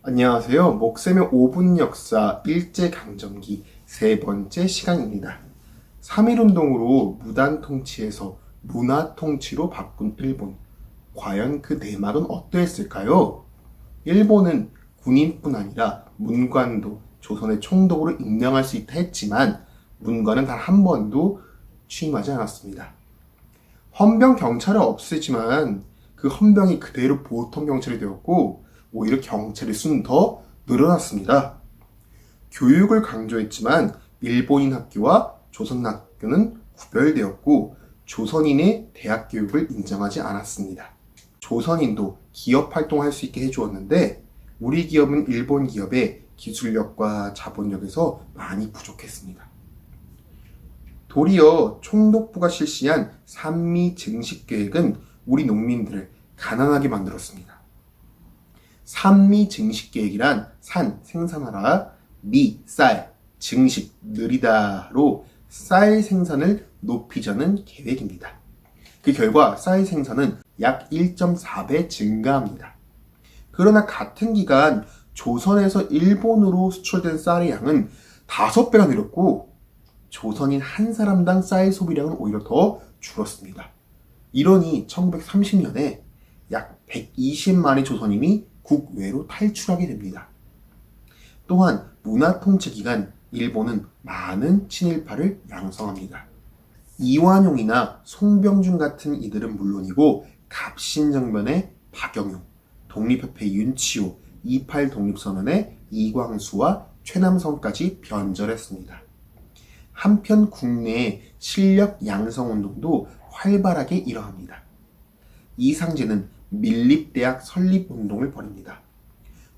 안녕하세요. 목세의 5분 역사 일제강점기 세 번째 시간입니다. 3.1운동으로 무단 통치에서 문화 통치로 바꾼 일본. 과연 그 내막은 어떠했을까요? 일본은 군인뿐 아니라 문관도 조선의 총독으로 임명할 수 있다 했지만 문관은 단 한 번도 취임하지 않았습니다. 헌병 경찰은 없애지만 그 헌병이 그대로 보통 경찰이 되었고 오히려 경찰의 수는 더 늘어났습니다. 교육을 강조했지만 일본인 학교와 조선 학교는 구별되었고 조선인의 대학 교육을 인정하지 않았습니다. 조선인도 기업 활동할 수 있게 해주었는데 우리 기업은 일본 기업의 기술력과 자본력에서 많이 부족했습니다. 도리어 총독부가 실시한 산미 증식 계획은 우리 농민들을 가난하게 만들었습니다. 산미 증식 계획이란 산, 생산하라, 미, 쌀, 증식, 느리다로 쌀 생산을 높이자는 계획입니다. 그 결과 쌀 생산은 약 1.4배 증가합니다. 그러나 같은 기간 조선에서 일본으로 수출된 쌀의 양은 5배가 늘었고 조선인 한 사람당 쌀 소비량은 오히려 더 줄었습니다. 이러니 1930년에 약 120만의 조선인이 국외로 탈출하게 됩니다. 또한 문화 통치 기간 일본은 많은 친일파를 양성합니다. 이완용이나 송병준 같은 이들은 물론이고 갑신정변의 박영용, 독립협회 윤치호, 28 독립선언의 이광수와 최남성까지 변절했습니다. 한편 국내의 실력 양성 운동도 활발하게 일어납니다. 이상제는 밀립대학 설립 운동을 벌입니다.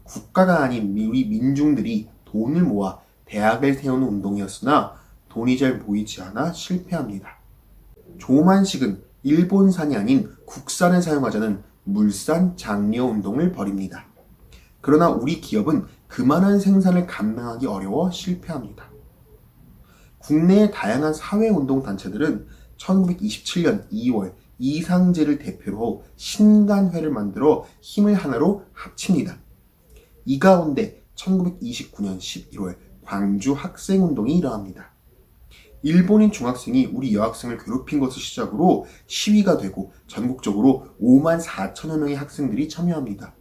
국가가 아닌 우리 민중들이 돈을 모아 대학을 세우는 운동이었으나 돈이 잘 모이지 않아 실패합니다. 조만식은 일본산이 아닌 국산을 사용하자는 물산 장려 운동을 벌입니다. 그러나 우리 기업은 그만한 생산을 감당하기 어려워 실패합니다. 국내의 다양한 사회운동 단체들은 1927년 2월 이상제를 대표로 신간회를 만들어 힘을 하나로 합칩니다. 이 가운데 1929년 11월 광주 학생운동이 일어납니다. 일본인 중학생이 우리 여학생을 괴롭힌 것을 시작으로 시위가 되고 전국적으로 5만 4천여 명의 학생들이 참여합니다.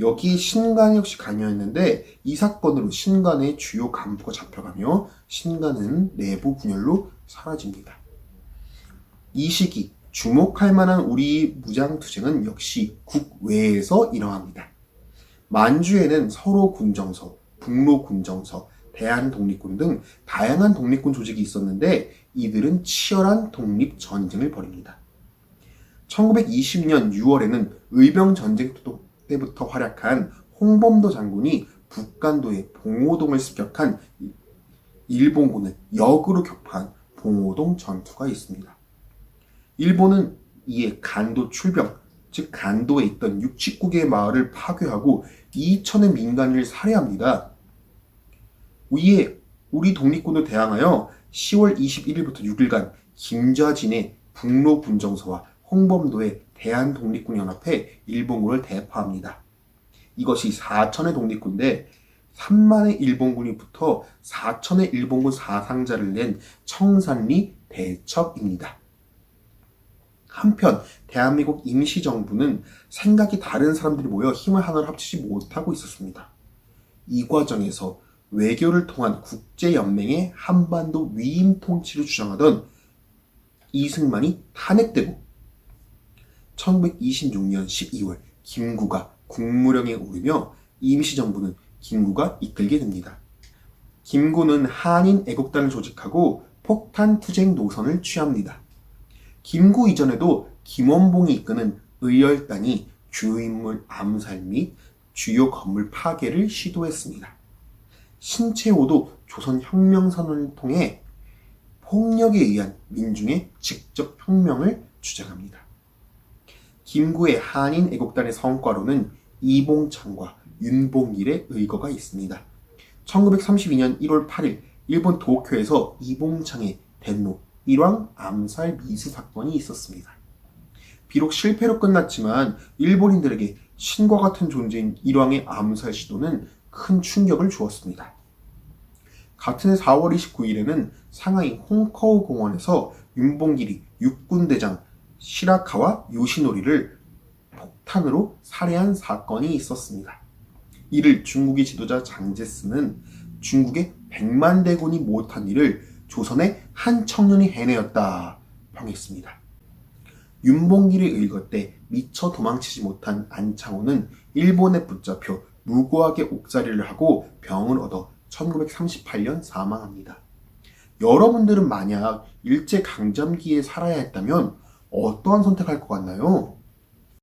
여기에 신간 역시 관여했는데 이 사건으로 신간의 주요 간부가 잡혀가며 신간은 내부 분열로 사라집니다. 이 시기 주목할 만한 우리 무장투쟁은 역시 국외에서 일어납니다. 만주에는 서로 군정서, 북로 군정서, 대한독립군 등 다양한 독립군 조직이 있었는데 이들은 치열한 독립전쟁을 벌입니다. 1920년 6월에는 의병전쟁 때부터 활약한 홍범도 장군이 북간도의 봉오동을 습격한 일본군을 역으로 격파한 봉오동 전투가 있습니다. 일본은 이에 간도 출병, 즉 간도에 있던 69개의 마을을 파괴하고 2천의 민간인을 살해합니다. 이에 우리 독립군을 대항하여 10월 21일부터 6일간 김좌진의 북로 군정서와 홍범도의 대한독립군연합회 일본군을 대파합니다. 이것이 4천의 독립군인데 3만의 일본군이 붙어 4천의 일본군 사상자를 낸 청산리 대첩입니다. 한편 대한민국 임시정부는 생각이 다른 사람들이 모여 힘을 하나로 합치지 못하고 있었습니다. 이 과정에서 외교를 통한 국제연맹의 한반도 위임 통치를 주장하던 이승만이 탄핵되고 1926년 12월 김구가 국무령에 오르며 임시정부는 김구가 이끌게 됩니다. 김구는 한인 애국단을 조직하고 폭탄 투쟁 노선을 취합니다. 김구 이전에도 김원봉이 이끄는 의열단이 주요 인물 암살 및 주요 건물 파괴를 시도했습니다. 신채호도 조선혁명선언을 통해 폭력에 의한 민중의 직접 혁명을 주장합니다. 김구의 한인 애국단의 성과로는 이봉창과 윤봉길의 의거가 있습니다. 1932년 1월 8일 일본 도쿄에서 이봉창의 덴노 일왕 암살 미수 사건이 있었습니다. 비록 실패로 끝났지만 일본인들에게 신과 같은 존재인 일왕의 암살 시도는 큰 충격을 주었습니다. 같은 해 4월 29일에는 상하이 홍커우 공원에서 윤봉길이 육군대장 시라카와 요시노리를 폭탄으로 살해한 사건이 있었습니다. 이를 중국의 지도자 장제스는 중국의 100만 대군이 못한 일을 조선의 한 청년이 해내었다 평했습니다. 윤봉길의 의거 때 미처 도망치지 못한 안창호는 일본에 붙잡혀 무고하게 옥살이를 하고 병을 얻어 1938년 사망합니다. 여러분들은 만약 일제강점기에 살아야 했다면 어떠한 선택할 것 같나요?